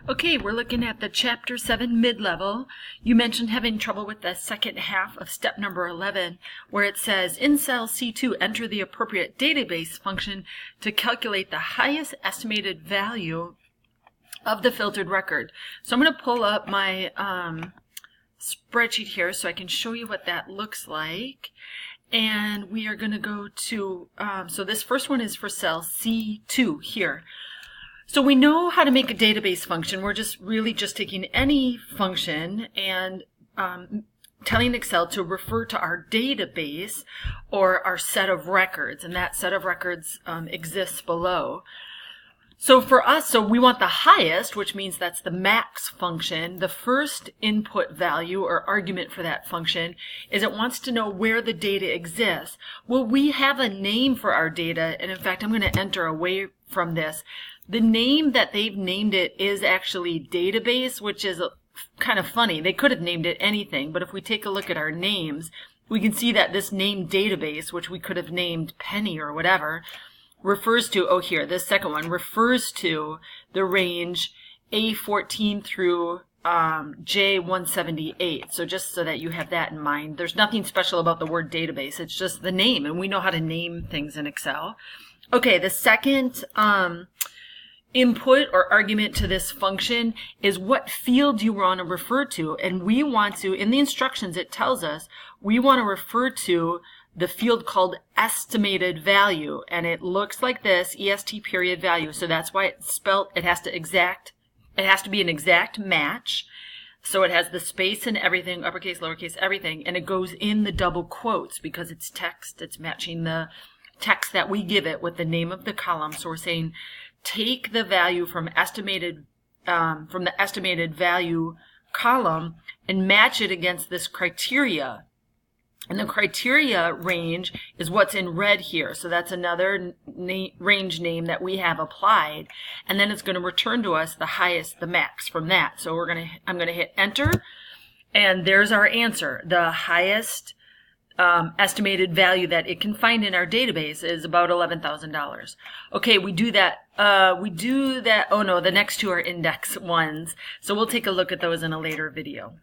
Okay, we're looking at the Chapter 7 mid-level. You mentioned having trouble with the second half of step number 11, where it says, in cell C2, enter the appropriate database function to calculate the highest estimated value of the filtered record. So I'm going to pull up my spreadsheet here so I can show you what that looks like. And we are going to go to, so this first one is for cell C2 here. So we know how to make a database function. We're really just taking any function and telling Excel to refer to our database or our set of records, and that set of records exists below. So for us, we want the highest, which means that's the max function. The first input value or argument for that function is it wants to know where the data exists. Well, we have a name for our data, and in fact, I'm going to enter away from this. The name that they've named it is actually database, which is kind of funny. They could have named it anything, but if we take a look at our names, we can see that this name database, which we could have named Penny or whatever, refers to, this second one refers to the range A14 through J178. So just so that you have that in mind, there's nothing special about the word database. It's just the name, and we know how to name things in Excel. Okay, the second input or argument to this function is what field you want to refer to, and we want to, in the instructions it tells us, we want to refer to the field called estimated value, and it looks like this, EST period value. So that's why it's spelled, it has to be an exact match. So it has the space and everything, uppercase, lowercase, everything, and it goes in the double quotes because it's text. It's matching the text that we give it with the name of the column. So we're saying take the value from the estimated value column and match it against this criteria. And the criteria range is what's in red here. So that's another range name that we have applied. And then it's going to return to us the highest, the max from that. So I'm going to hit enter, and there's our answer. The highest estimated value that it can find in our database is about $11,000. Okay, we do that. Oh no, the next two are index ones. So we'll take a look at those in a later video.